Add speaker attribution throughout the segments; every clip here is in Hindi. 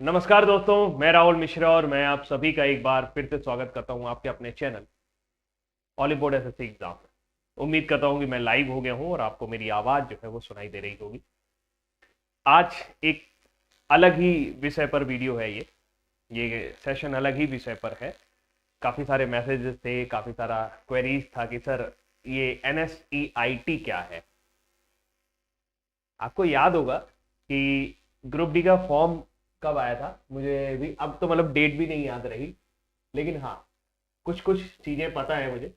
Speaker 1: नमस्कार दोस्तों, मैं राहुल मिश्रा और मैं आप सभी का एक बार फिर से स्वागत करता हूं आपके अपने चैनल ऑली बोर्ड एसएससी एग्जाम। उम्मीद करता हूं कि मैं लाइव हो गया हूं और आपको मेरी आवाज जो है वो सुनाई दे रही होगी। आज एक अलग ही विषय पर वीडियो है। ये सेशन अलग ही विषय पर है। काफ़ी सारे मैसेजेस थे, काफ़ी सारा क्वेरीज था कि सर ये NSEIT क्या है। आपको याद होगा कि ग्रुप डी का फॉर्म कब आया था, मुझे भी अब तो मतलब डेट भी नहीं याद रही, लेकिन हाँ कुछ कुछ चीज़ें पता है मुझे।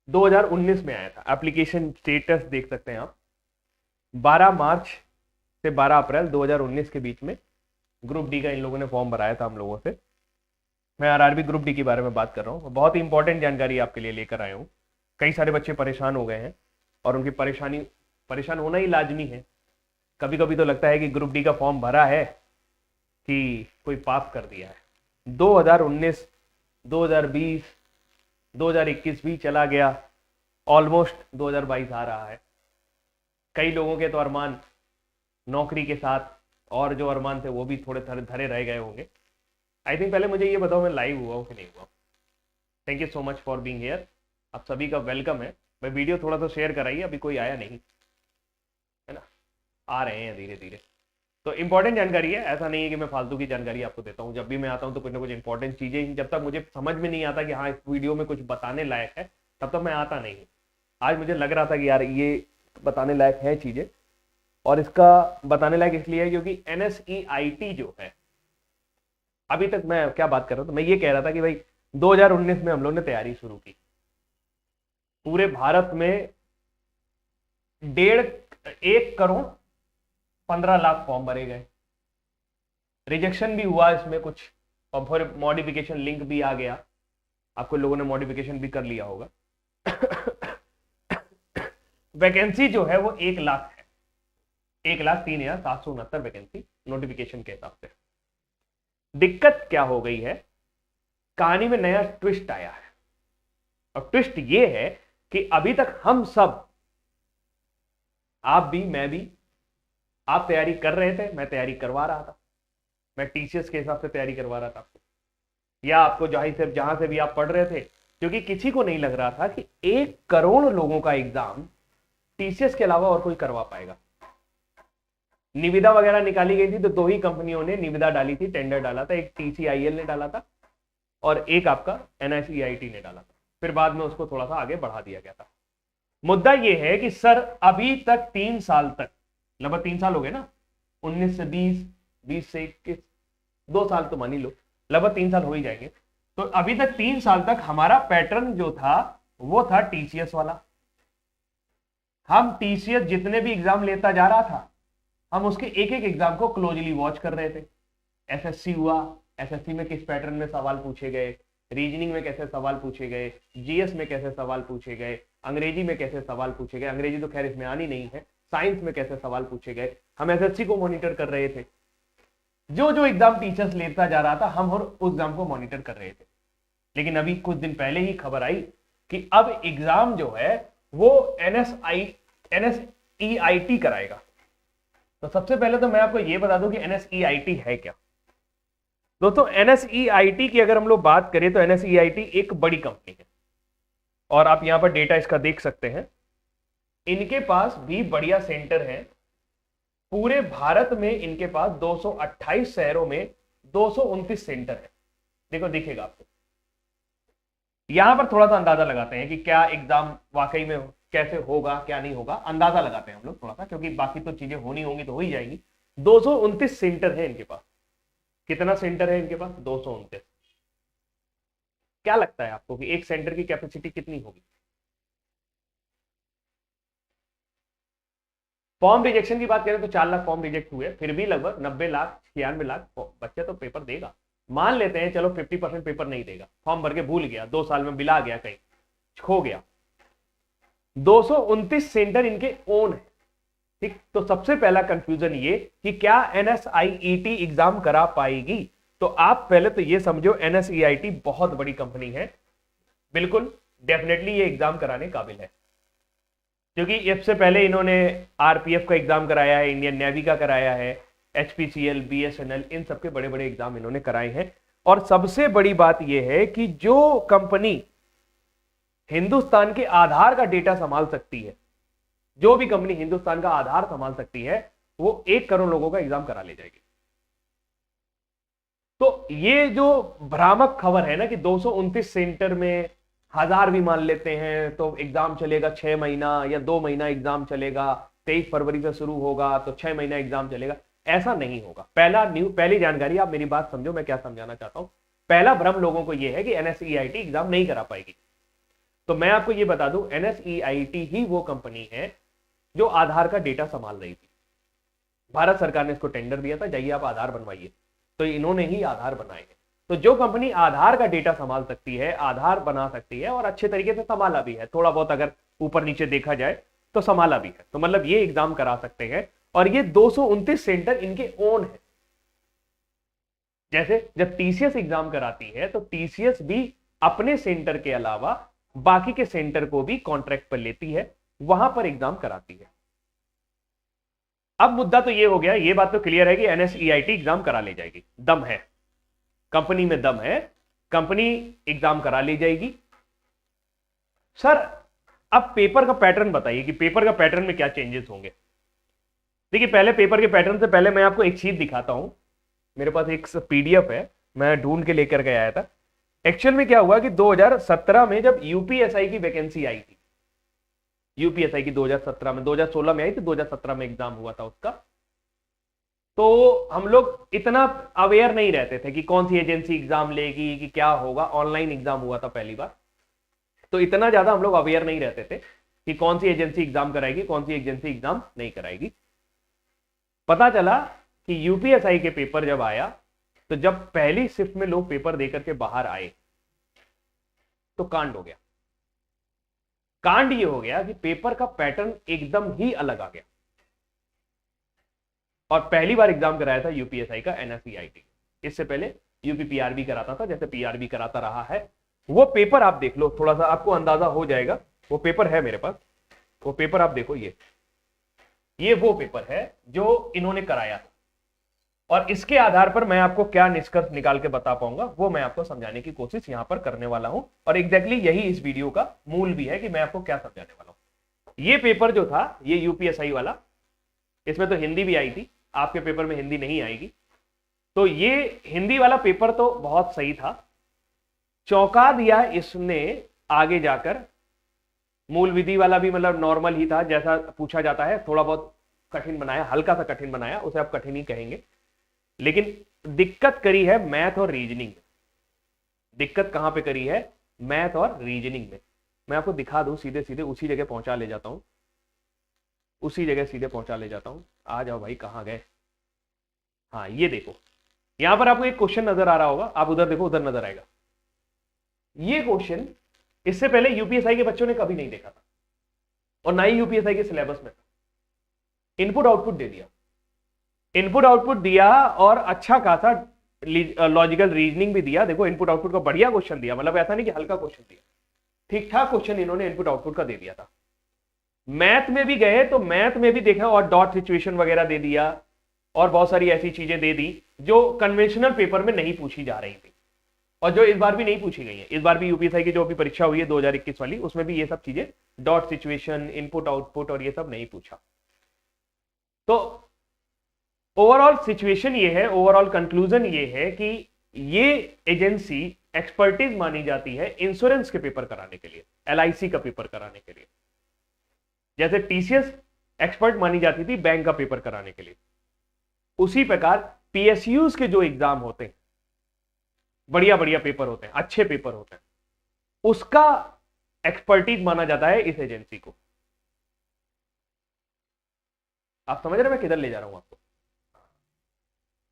Speaker 1: 2019 में आया था। एप्लीकेशन स्टेटस देख सकते हैं आप, 12 मार्च से 12 अप्रैल 2019 के बीच में ग्रुप डी का इन लोगों ने फॉर्म भराया था हम लोगों से। मैं आरआरबी ग्रुप डी के बारे में बात कर रहा हूँ। बहुत ही इंपॉर्टेंट जानकारी आपके लिए लेकर आया हूँ। कई सारे बच्चे परेशान हो गए हैं और उनकी परेशान होना ही लाजमी है। कभी कभी तो लगता है कि ग्रुप डी का फॉर्म भरा है कि कोई पाप कर दिया है। 2019, 2020, 2021 भी चला गया, ऑलमोस्ट 2022 आ रहा है। कई लोगों के तो अरमान नौकरी के साथ और जो अरमान थे वो भी थोड़े धरे रह गए होंगे। आई थिंक पहले मुझे ये बताओ मैं लाइव हुआ हूँ कि नहीं हुआ। Thank you so much for being here. आप सभी का वेलकम है। मैं वीडियो थोड़ा सा शेयर कराइए, अभी कोई आया नहीं है ना, आ रहे हैं धीरे धीरे। तो इंपॉर्टेंट जानकारी है, ऐसा नहीं है कि मैं फालतू की जानकारी आपको देता हूँ। जब भी मैं आता हूँ तो कुछ ना कुछ इंपॉर्टेंट चीजें, जब तक मुझे समझ में नहीं आता कि हाँ इस वीडियो में कुछ बताने लायक है, तब तक मैं आता नहीं। आज मुझे लग रहा था कि यार ये बताने लायक है चीजें, और इसका बताने लायक इसलिए है क्योंकि NSEIT जो है, अभी तक मैं क्या बात कर रहा था, मैं ये कह रहा था कि भाई 2019 में हम लोग ने तैयारी शुरू की। पूरे भारत में 1.15 करोड़ फॉर्म भरे गए। रिजेक्शन भी हुआ इसमें कुछ, और फिर मॉडिफिकेशन लिंक भी आ गया। आपको लोगों ने मॉडिफिकेशन भी कर लिया होगा। वैकेंसी जो है वो 1 लाख है, 1,03,769 वैकेंसी नोटिफिकेशन के हिसाब से। दिक्कत क्या हो गई है, कहानी में नया ट्विस्ट आया है। और ट्विस्ट ये है कि अभी तक हम सब, आप भी मैं भी, आप तैयारी कर रहे थे, मैं तैयारी करवा रहा था, मैं TCS के हिसाब से तैयारी करवा रहा था आपको, या आपको जहां से भी आप पढ़ रहे थे, क्योंकि किसी को नहीं लग रहा था कि 1 करोड़ लोगों का एग्जाम TCS के अलावा और कोई करवा पाएगा। निविदा वगैरह निकाली गई थी तो 2 ही कंपनियों ने निविदा डाली थी, टेंडर डाला था। एक TCIL ने डाला था और एक आपका NSEIT ने डाला था। फिर बाद में उसको थोड़ा सा आगे बढ़ा दिया गया था। मुद्दा यह है कि सर अभी तक 3 साल तक, लगभग 3 साल हो गए ना, 19 से 20, 20 से 21, 2 साल तो मान ही लो, लगभग 3 साल हो ही जाएंगे। तो अभी तक 3 साल तक हमारा पैटर्न जो था वो था TCS वाला। हम TCS जितने भी एग्जाम लेता जा रहा था, हम उसके एक एक एग्जाम को क्लोजली वॉच कर रहे थे। SSC हुआ, SSC में किस पैटर्न में सवाल पूछे गए, रीजनिंग में कैसे सवाल पूछे गए, GS में कैसे सवाल पूछे गए, अंग्रेजी में कैसे सवाल पूछे गए, अंग्रेजी तो खैर इसमें आनी नहीं है, साइंस में कैसे सवाल पूछे गए, हम SSC को मॉनिटर कर रहे थे। जो जो एग्जाम टीचर्स लेता जा रहा था हम उस एग्जाम को मॉनिटर कर रहे थे। लेकिन अभी कुछ दिन पहले ही खबर आई कि अब एग्जाम जो है वो NSEIT कराएगा। तो सबसे पहले तो मैं आपको यह बता दूं कि NSEIT है क्या। दोस्तों NSEIT की अगर हम लोग बात करें तो NSEIT एक बड़ी कंपनी है, और आप यहां पर डेटा इसका देख सकते हैं। इनके पास भी बढ़िया सेंटर है। पूरे भारत में इनके पास 228 शहरों में 229 सेंटर है। देखो दिखेगा आपको। यहां पर थोड़ा सा अंदाजा लगाते हैं कि क्या एग्जाम वाकई में कैसे होगा, क्या नहीं होगा, अंदाजा लगाते हैं हम लोग थोड़ा सा, क्योंकि बाकी तो चीजें होनी होंगी तो हो ही जाएंगी। 229 सेंटर है इनके पास। कितना सेंटर है इनके पास? 229। क्या लगता है आपको कि एक सेंटर की कैपेसिटी कितनी होगी? फॉर्म रिजेक्शन की बात करें तो 4 लाख फॉर्म रिजेक्ट हुए, फिर भी लगभग 90 लाख 96 लाख बच्चे तो पेपर देगा। मान लेते हैं चलो 50% पेपर नहीं देगा, फॉर्म भर के भूल गया, 2 साल में बिला गया, कहीं खो गया। 229 सेंटर इनके ओन है। ठीक, तो सबसे पहला कंफ्यूजन ये कि क्या NSIET एग्जाम करा पाएगी। तो आप पहले तो ये समझो NSEIT बहुत बड़ी कंपनी है, बिल्कुल डेफिनेटली ये एग्जाम कराने काबिल है। क्योंकि इससे पहले इन्होंने RPF का एग्जाम कराया है, इंडियन नेवी का कराया है, HPCL, BSNL, इन सबके बड़े बड़े एग्जाम इन्होंने कराए हैं। और सबसे बड़ी बात यह है कि जो कंपनी हिंदुस्तान के आधार का डेटा संभाल सकती है, जो भी कंपनी हिंदुस्तान का आधार संभाल सकती है, वो 1 करोड़ लोगों का एग्जाम करा ले जाएगी। तो ये जो भ्रामक खबर है ना कि 229 सेंटर में 1000 भी मान लेते हैं तो एग्जाम चलेगा 6 महीना या 2 महीना एग्जाम चलेगा, 23 फरवरी से शुरू होगा तो 6 महीना एग्जाम चलेगा, ऐसा नहीं होगा। पहली जानकारी, आप मेरी बात समझो, मैं क्या समझाना चाहता हूं। पहला भ्रम लोगों को यह है कि NSEIT एग्जाम नहीं करा पाएगी। तो मैं आपको यह बता दूं, NSEIT ही वो कंपनी है जो आधार का डेटा संभाल रही थी। भारत सरकार ने इसको टेंडर दिया था, जाइए आप आधार बनवाइए, तो इन्होंने ही आधार बनाए हैं। तो जो कंपनी आधार का डेटा संभाल सकती है, आधार बना सकती है और अच्छे तरीके से संभाला भी है, थोड़ा बहुत अगर ऊपर नीचे देखा जाए तो संभाला भी है, तो मतलब ये एग्जाम करा सकते हैं। और ये 229 सेंटर इनके ओन है। जैसे जब TCS एग्जाम कराती है तो TCS भी अपने सेंटर के अलावा बाकी के सेंटर को भी कॉन्ट्रैक्ट पर लेती है, वहां पर एग्जाम कराती है। अब मुद्दा तो ये हो गया, ये बात तो क्लियर है कि NSEIT एग्जाम करा ले जाएगी, दम है, कंपनी में दम है, कंपनी एग्जाम करा ले जाएगी। सर अब पेपर का पैटर्न बताइए कि पेपर का पैटर्न में क्या चेंजेस होंगे। देखिए, पहले पेपर के पैटर्न से पहले मैं आपको एक चीज दिखाता हूं। मेरे पास एक PDF है, मैं ढूंढ के लेकर के आया था। एक्चुअल में क्या हुआ कि 2017 में जब UPSI की वैकेंसी आई थी, UPSI की 2017 में, 2016 में आई थी, 2017 में एग्जाम हुआ था उसका, तो हम लोग इतना अवेयर नहीं रहते थे कि कौन सी एजेंसी एग्जाम लेगी, कि क्या होगा। ऑनलाइन एग्जाम हुआ था पहली बार, तो इतना ज्यादा हम लोग अवेयर नहीं रहते थे कि कौन सी एजेंसी एग्जाम कराएगी, कौन सी एजेंसी एग्जाम नहीं कराएगी। पता चला कि UPSI के पेपर जब आया, तो जब पहली शिफ्ट में लोग पेपर देकर के बाहर आए तो कांड हो गया। कांड ये हो गया कि पेपर का पैटर्न एकदम ही अलग आ गया। और पहली बार एग्जाम कराया था UPSI का NSEIT। इससे पहले UPPRB कराता था, जैसे PRB कराता रहा है। वो पेपर आप देख लो, थोड़ा सा आपको अंदाजा हो जाएगा। वो पेपर है मेरे पास, वो पेपर आप देखो, ये वो पेपर है जो इन्होंने कराया था। और इसके आधार पर मैं आपको क्या निष्कर्ष निकाल के बता पाऊंगा, वो मैं आपको समझाने की कोशिश यहां पर करने वाला हूं। और एग्जैक्टली यही इस वीडियो का मूल भी है कि मैं आपको क्या समझाने वाला हूं। ये पेपर जो था, ये UPSI वाला, इसमें तो हिंदी भी आई थी, आपके पेपर में हिंदी नहीं आएगी। तो ये हिंदी वाला पेपर तो बहुत सही था, चौंका दिया इसने आगे जाकर। मूल विधि वाला भी मतलब नॉर्मल ही था, जैसा पूछा जाता है, थोड़ा बहुत कठिन बनाया, हल्का सा कठिन बनाया, उसे आप कठिन ही कहेंगे। लेकिन दिक्कत करी है मैथ और रीजनिंग में। दिक्कत कहां पे करी है? मैथ और रीजनिंग में। मैं आपको दिखा दूं, सीधे सीधे उसी जगह पहुंचा ले जाता हूं, उसी जगह सीधे पहुंचा ले जाता हूं। आ जाओ भाई, कहां गए? हाँ, ये देखो, यहां पर आपको एक क्वेश्चन नजर आ रहा होगा, आप उधर देखो, उधर नजर आएगा। ये क्वेश्चन इससे पहले UPSI के बच्चों ने कभी नहीं देखा था, और ना ही UPSI के सिलेबस में था। इनपुट आउटपुट दे दिया, इनपुट आउटपुट दिया, और अच्छा खासा लॉजिकल रीजनिंग भी दिया। देखो, इनपुट आउटपुट का बढ़िया क्वेश्चन दिया, मतलब ऐसा नहीं कि हल्का क्वेश्चन दिया, ठीक ठाक क्वेश्चन इन्होंने इनपुट आउटपुट का दे दिया था। मैथ में भी गए तो मैथ में भी देखा, और डॉट सिचुएशन वगैरह दे दिया, और बहुत सारी ऐसी चीजें दे दी जो कन्वेंशनल पेपर में नहीं पूछी जा रही थी, और जो इस बार भी नहीं पूछी गई है। इस बार भी UPSI की जो भी परीक्षा हुई है 2021 वाली, उसमें भी ये सब चीजें, डॉट सिचुएशन, इनपुट आउटपुट और ये सब नहीं पूछा। तो ओवरऑल सिचुएशन ये है, ओवरऑल कंक्लूजन ये है कि ये एजेंसी एक्सपर्टीज मानी जाती है इंश्योरेंस के पेपर कराने के लिए, LIC का पेपर कराने के लिए। जैसे TCS एक्सपर्ट मानी जाती थी बैंक का पेपर कराने के लिए, उसी प्रकार PSUs के जो एग्जाम होते हैं, बढ़िया बढ़िया पेपर होते हैं, अच्छे पेपर होते हैं, उसका एक्सपर्टीज माना जाता है इस एजेंसी को। आप समझ रहे मैं किधर ले जा रहा हूं आपको?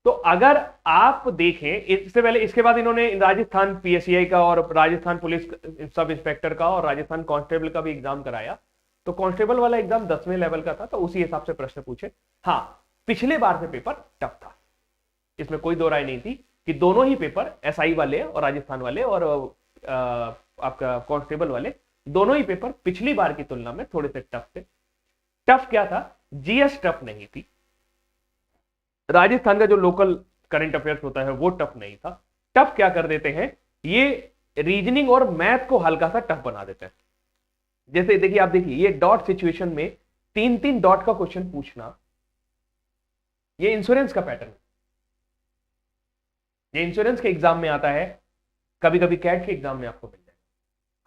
Speaker 1: तो अगर आप देखें, इससे पहले, इसके बाद इन्होंने राजस्थान PSCI का और राजस्थान पुलिस सब इंस्पेक्टर का और राजस्थान कांस्टेबल का भी एग्जाम कराया। तो कांस्टेबल वाला एग्जाम 10वें लेवल का था, तो उसी हिसाब से प्रश्न पूछे। हाँ, पिछले बार से पेपर टफ था, इसमें कोई दो राय नहीं थी कि दोनों ही पेपर, SI वाले और राजस्थान वाले और आपका कांस्टेबल वाले, दोनों ही पेपर पिछली बार की तुलना में थोड़े से टफ थे। टफ क्या था? GS टफ नहीं थी, राजस्थान का जो लोकल करंट अफेयर्स होता है वो टफ नहीं था। टफ क्या कर देते हैं, ये रीजनिंग और मैथ को हल्का सा टफ बना देते हैं। जैसे देखिए, आप देखिए ये डॉट सिचुएशन में 3-3 डॉट का क्वेश्चन पूछना, ये इंश्योरेंस का पैटर्न है। ये इंश्योरेंस के एग्जाम में आता है, कभी कभी कैट के एग्जाम में आपको मिल जाएगा।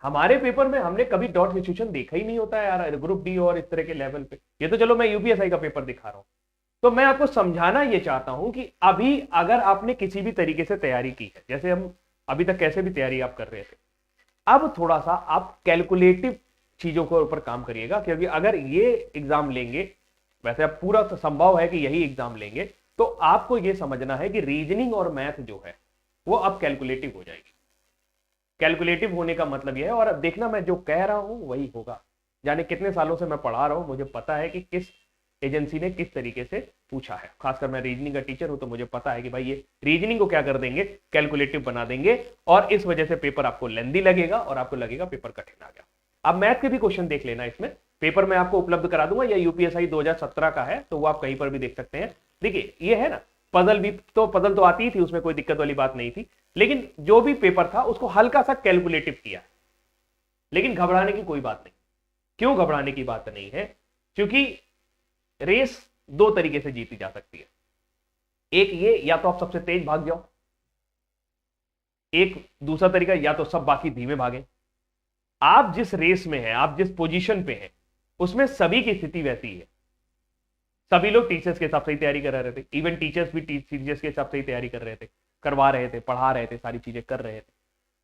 Speaker 1: हमारे पेपर में हमने कभी डॉट सिचुएशन देखा ही नहीं होता है यार, ग्रुप डी और इस तरह के लेवल पे। ये तो चलो मैं यूपीएसआई का पेपर दिखा रहा हूं। तो मैं आपको समझाना ये चाहता हूं कि अभी अगर आपने किसी भी तरीके से तैयारी की है, जैसे हम अभी तक कैसे भी तैयारी आप कर रहे थे, अब थोड़ा सा आप कैलकुलेटिव चीजों के ऊपर काम करिएगा। क्योंकि अगर ये एग्जाम लेंगे, वैसे अब पूरा संभव है कि यही एग्जाम लेंगे, तो आपको ये समझना है कि रीजनिंग और मैथ जो है वो अब कैलकुलेटिव हो जाएगी। कैलकुलेटिव होने का मतलब यह है, और अब देखना मैं जो कह रहा हूं वही होगा। जाने कितने सालों से मैं पढ़ा रहा हूं, मुझे पता है कि किस एजेंसी ने किस तरीके से पूछा है। खासकर मैं रीजनिंग का टीचर हूं तो मुझे पता है कि भाई ये रीजनिंग को क्या कर देंगे, कैलकुलेटिव बना देंगे, और इस वजह से पेपर आपको लेंदी लगेगा और आपको लगेगा पेपर कठिन आ गया। अब मैथ के भी क्वेश्चन देख लेना, इसमें पेपर में आपको उपलब्ध करा दूंगा, या यूपीएसआई 2017 का है तो वो आप कहीं पर भी देख सकते हैं। देखिए ये है ना, पजल भी तो पजल तो आती थी, उसमें कोई दिक्कत वाली बात नहीं थी, लेकिन जो भी पेपर था उसको हल्का सा कैलकुलेटिव किया। लेकिन घबराने की कोई बात नहीं। क्यों घबराने की बात नहीं है? क्योंकि रेस दो तरीके से जीती जा सकती है। एक ये, या तो आप सबसे तेज भाग जाओ, एक दूसरा तरीका या तो सब बाकी धीमे भागे। आप जिस रेस में हैं, आप जिस पोजीशन पे हैं, उसमें सभी की स्थिति वैसी है। सभी लोग टीचर्स के हिसाब से ही तैयारी कर रहे थे, इवन टीचर्स भी टीचर्स के हिसाब से ही तैयारी कर रहे थे, करवा रहे थे, पढ़ा रहे थे, सारी चीजें कर रहे थे।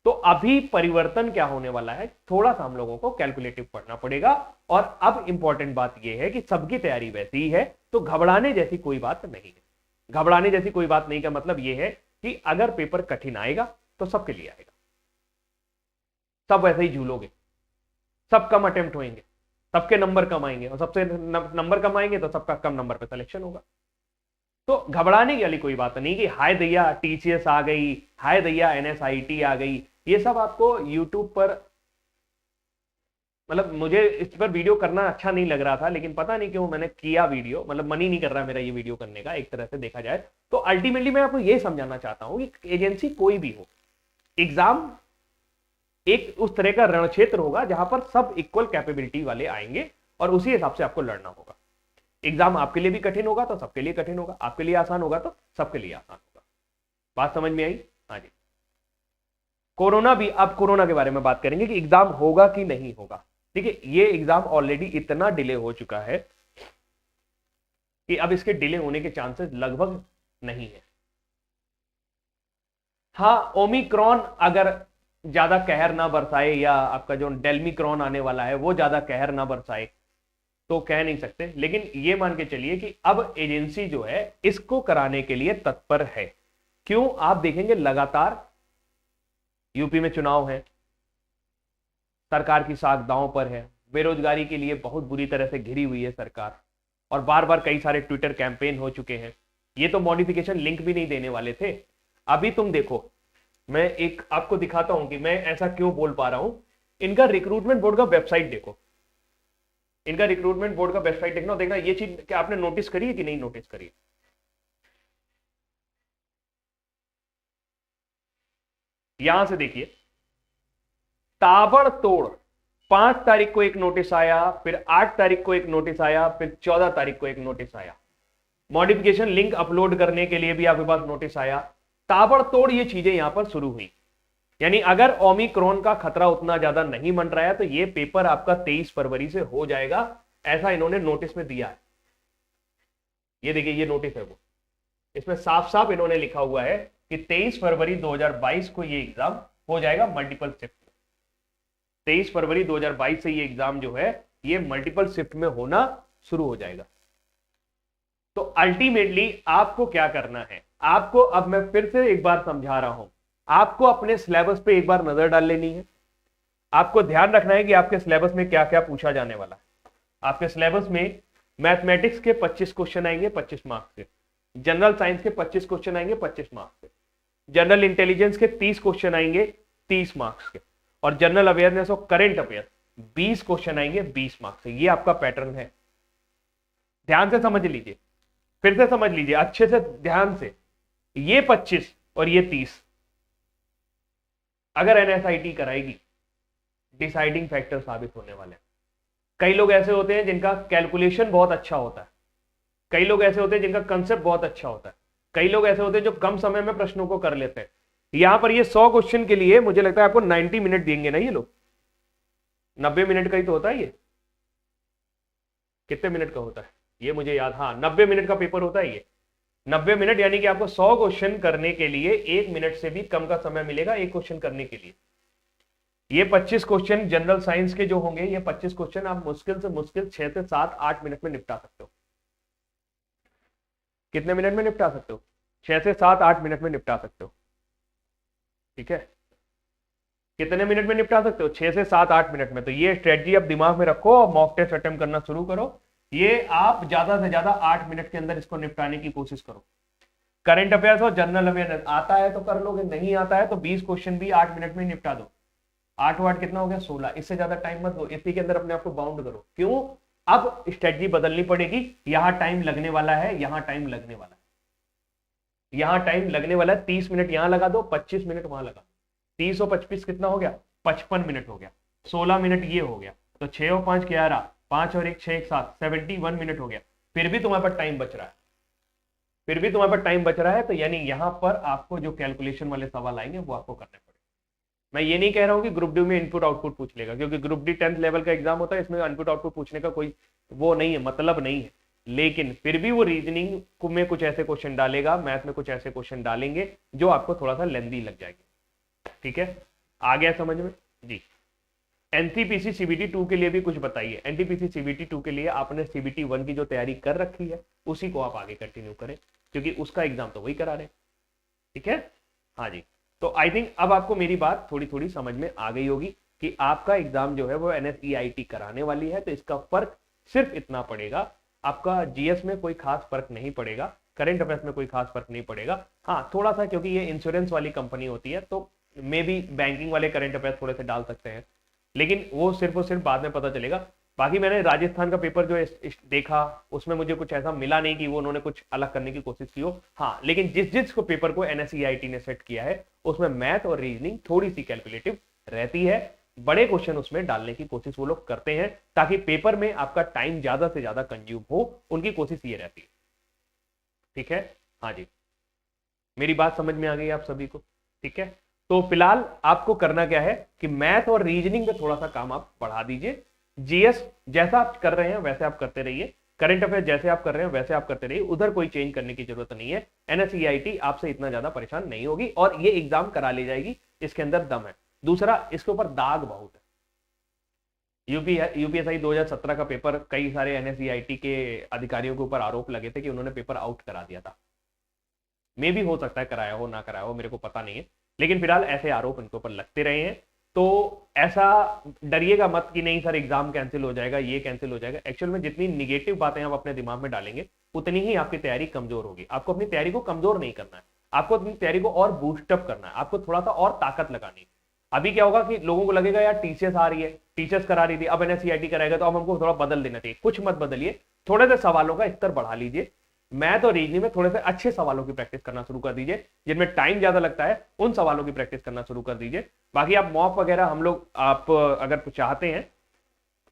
Speaker 1: तो अभी परिवर्तन क्या होने वाला है, थोड़ा सा हम लोगों को कैलकुलेटिव पढ़ना पड़ेगा। और अब इंपॉर्टेंट बात यह है कि सबकी तैयारी वैसी ही है, तो घबराने जैसी कोई बात नहीं है। घबराने जैसी कोई बात नहीं का मतलब यह है कि अगर पेपर कठिन आएगा तो सबके लिए आएगा, सब वैसे ही झूलोगे, सब कम अटेम्प्ट होंगे, सबके नंबर कम आएंगे, और सबसे नंबर कम आएंगे तो सबका कम नंबर पे सिलेक्शन होगा। तो घबराने की वाली कोई बात नहीं कि हाय दैया टीसीएस आ गई, हाय दैया एनएसआईटी आ गई। ये सब आपको यूट्यूब पर, मतलब मुझे इस पर वीडियो करना अच्छा नहीं लग रहा था, लेकिन पता नहीं क्यों मैंने किया वीडियो, मतलब मन ही नहीं कर रहा मेरा ये वीडियो करने का, एक तरह से देखा जाए तो। अल्टीमेटली मैं आपको ये समझाना चाहता हूं कि एजेंसी कोई भी हो, एग्जाम एक उस तरह का रण क्षेत्र होगा जहां पर सब इक्वल कैपेबिलिटी वाले आएंगे और उसी हिसाब से आपको लड़ना होगा। एग्जाम आपके लिए भी कठिन होगा तो सबके लिए कठिन होगा, आपके लिए आसान होगा तो सबके लिए आसान होगा। बात समझ में आई? हाँ जी। कोरोना भी, अब कोरोना के बारे में बात करेंगे कि एग्जाम होगा कि नहीं होगा। देखिए ये एग्जाम ऑलरेडी इतना डिले हो चुका है कि अब इसके डिले होने के चांसेस लगभग नहीं है। हाँ, ओमिक्रॉन अगर ज्यादा कहर ना बरसाए, या आपका जो डेल्मिक्रॉन आने वाला है वो ज्यादा कहर ना बरसाए, तो कह नहीं सकते। लेकिन ये मान के चलिए कि अब एजेंसी जो है इसको कराने के लिए तत्पर है। क्यों? आप देखेंगे लगातार यूपी में चुनाव है, सरकार की साख दांव पर है, बेरोजगारी के लिए बहुत बुरी तरह से घिरी हुई है सरकार, और बार बार कई सारे ट्विटर कैंपेन हो चुके हैं। ये तो मॉडिफिकेशन लिंक भी नहीं देने वाले थे। अभी तुम देखो, मैं एक आपको दिखाता हूं कि मैं ऐसा क्यों बोल पा रहा हूं। इनका रिक्रूटमेंट बोर्ड का वेबसाइट देखो, इनका रिक्रूटमेंट बोर्ड का वेबसाइट देखना, देखना ये चीज क्या आपने नोटिस करी है कि नहीं नोटिस करी है। यहां से देखिए, ताबड़तोड़ 5 तारीख को एक नोटिस आया, फिर 8 तारीख को एक नोटिस आया, फिर 14 तारीख को एक नोटिस आया। मॉडिफिकेशन लिंक अपलोड करने के लिए भी आपके पास नोटिस आया। ताबड़तोड़ ये चीजें यहां पर शुरू हुई। यानी अगर ओमिक्रॉन का खतरा उतना ज्यादा नहीं मंडराया है तो ये पेपर आपका 23 फरवरी से हो जाएगा, ऐसा इन्होंने नोटिस में दिया है। ये देखिए, ये नोटिस है वो, इसमें साफ साफ इन्होंने लिखा हुआ है कि 23 फरवरी 2022 को ये एग्जाम हो जाएगा मल्टीपल शिफ्ट में। 23 फरवरी 2022 से ये एग्जाम जो है ये मल्टीपल शिफ्ट में होना शुरू हो जाएगा। तो अल्टीमेटली आपको क्या करना है, आपको, अब मैं फिर से एक बार समझा रहा हूं, आपको अपने सिलेबस पे एक बार नजर डाल लेनी है। आपको ध्यान रखना है कि आपके सिलेबस में क्या क्या पूछा जाने वाला है। आपके सिलेबस में मैथमेटिक्स के 25 क्वेश्चन आएंगे 25 मार्क्स के, जनरल साइंस के 25 क्वेश्चन आएंगे 25 मार्क्स के, जनरल इंटेलिजेंस के 30 क्वेश्चन आएंगे 30 मार्क्स के, और जनरल अवेयरनेस और करंट अफेयर 20 क्वेश्चन आएंगे 20 मार्क्स से। ये आपका पैटर्न है, ध्यान से समझ लीजिए। फिर से समझ लीजिए अच्छे से ध्यान से, ये 25 और ये 30 अगर एनएसआईटी कराएगी डिसाइडिंग फैक्टर साबित होने वाले हैं। कई लोग ऐसे होते हैं जिनका कैलकुलेशन बहुत अच्छा होता है, कई लोग ऐसे होते हैं जिनका कंसेप्ट बहुत अच्छा होता है, कई लोग ऐसे होते हैं जो कम समय में प्रश्नों को कर लेते हैं। यहां पर ये 100 क्वेश्चन के लिए मुझे लगता है आपको 90 मिनट देंगे ना ये लोग, 90 मिनट का ही तो होता है ये, कितने मिनट का होता है ये मुझे याद, हाँ 90 मिनट का पेपर होता है ये, 90 मिनट, यानी कि आपको 100 क्वेश्चन करने के लिए 1 मिनट से भी कम का समय मिलेगा एक क्वेश्चन करने के लिए। ये 25 क्वेश्चन जनरल साइंस के जो होंगे, ये 25 क्वेश्चन आप मुश्किल से मुश्किल 6 से 7 8 मिनट में निपटा सकते हो। कितने मिनट में निपटा सकते हो? 6 से 7 8 मिनट में निपटा सकते हो। ठीक है, कितने मिनट में निपटा सकते हो? 6 से 7 8 मिनट में। तो ये स्ट्रेटजी आप दिमाग में रखो और मॉक टेस्ट अटेम्प्ट करना शुरू करो। ये आप ज्यादा से ज्यादा 8 मिनट के अंदर इसको निपटाने की कोशिश करो। करंट अफेयर्स और जनरल अवेयरनेस आता है तो कर लोगे, नहीं आता है तो 20 क्वेश्चन भी 8 मिनट में निपटा दो। 8 वाट कितना हो गया? 16। इससे ज्यादा टाइम मत दो, इसी के अंदर अपने आप को बाउंड करो। क्यों? अब स्ट्रेटजी बदलनी पड़ेगी, यहां टाइम लगने वाला है, यहां टाइम लगने वाला है, यहां टाइम लगने वाला है। 30 मिनट यहां लगा दो, 25 मिनट वहां लगा। 30 और 25 कितना हो गया? 55 मिनट हो गया। 16 मिनट ये हो गया, तो 6 और 5 11, 5 और 1 6 1 7, 71 मिनट हो गया। फिर भी तुम्हारे पास टाइम बच रहा है, फिर भी तुम्हारे पास टाइम बच रहा है। तो यानी यहां पर आपको जो कैलकुलेशन वाले सवाल आएंगे वो आपको करने पड़ेंगे। मैं ये नहीं कह रहा हूं कि ग्रुप डी में इनपुट आउटपुट पूछ लेगा, क्योंकि ग्रुप डी 10th लेवल का एग्जाम होता है, इसमें इनपुट आउटपुट पूछने का कोई वो नहीं है, मतलब नहीं है। लेकिन फिर भी वो रीजनिंग में कुछ ऐसे क्वेश्चन डालेगा, मैथ में कुछ ऐसे क्वेश्चन डालेंगे जो आपको थोड़ा सा लेंदी लग जाएगी। ठीक है, आ गया समझ में जी। एनटीपीसी सीबीटी 2 के लिए भी कुछ बताइए। एनटीपीसी सीबीटी 2 के लिए आपने सीबीटी 1 की जो तैयारी कर रखी है उसी को आप आगे कंटिन्यू करें, क्योंकि उसका एग्जाम तो वही करा रहे। ठीक है, हाँ जी। तो आई थिंक अब आपको मेरी बात थोड़ी थोड़ी समझ में आ गई होगी कि आपका एग्जाम जो है वो एनएसईआईटी कराने वाली है, तो इसका फर्क सिर्फ इतना पड़ेगा। आपका जीएस में कोई खास फर्क नहीं पड़ेगा, करंट अफेयर्स में कोई खास फर्क नहीं पड़ेगा। हाँ थोड़ा सा, क्योंकि ये इंश्योरेंस वाली कंपनी होती है तो मे बी बैंकिंग वाले करंट अफेयर्स थोड़े से डाल सकते हैं, लेकिन वो सिर्फ और सिर्फ बाद में पता चलेगा। बाकी मैंने राजस्थान का पेपर जो देखा उसमें मुझे कुछ ऐसा मिला नहीं कि वो उन्होंने कुछ अलग करने की कोशिश की हो। हाँ, लेकिन जिस को पेपर को एनएसईआईटी ने सेट किया है उसमें मैथ और रीजनिंग थोड़ी सी कैलकुलेटिव रहती है। बड़े क्वेश्चन उसमें डालने की कोशिश वो लोग करते हैं ताकि पेपर में आपका टाइम ज्यादा से ज्यादा कंज्यूम हो, उनकी कोशिश ये रहती है। ठीक है, हाँ जी, मेरी बात समझ में आ गई आप सभी को? ठीक है, तो फिलहाल आपको करना क्या है कि मैथ और रीजनिंग में थोड़ा सा काम आप बढ़ा दीजिए। जीएस जैसा आप कर रहे हैं वैसे आप करते रहिए, करंट अफेयर जैसे आप कर रहे हैं वैसे आप करते रहिए, उधर कोई चेंज करने की जरूरत नहीं है। एनएसईआईटी आपसे इतना ज्यादा परेशान नहीं होगी और ये एग्जाम करा ली जाएगी, इसके अंदर दम है। दूसरा, इसके ऊपर दाग बहुत है। यूपीएसआई 2017 का पेपर कई सारे एनएसईआईटी के अधिकारियों के ऊपर आरोप लगे थे कि उन्होंने पेपर आउट करा दिया था। मे भी हो सकता है कराया हो ना कराया हो, मेरे को पता नहीं है, लेकिन फिलहाल ऐसे आरोप इनके ऊपर लगते रहे हैं। तो ऐसा डरिएगा मत कि नहीं सर एग्जाम कैंसिल हो जाएगा, ये कैंसिल हो जाएगा। एक्चुअल में जितनी निगेटिव बातें आप अपने दिमाग में डालेंगे उतनी ही आपकी तैयारी कमजोर होगी। आपको अपनी तैयारी को कमजोर नहीं करना है, आपको अपनी तैयारी को और बूस्टअप करना है, आपको थोड़ा सा और ताकत लगानी है। अभी क्या होगा कि लोगों को लगेगा यार टीचर्स आ रही है, टीचर्स करा रही थी, अब एनएसईआईटी कराएगा तो अब हमको थोड़ा बदल देना चाहिए। कुछ मत बदलिए, थोड़े से सवालों का स्तर बढ़ा लीजिए। मैथ और रीजनिंग में थोड़े से अच्छे सवालों की प्रैक्टिस करना शुरू कर दीजिए, जिनमें टाइम ज्यादा लगता है उन सवालों की प्रैक्टिस करना शुरू कर दीजिए। बाकी आप मॉक वगैरह हम लोग आप अगर चाहते हैं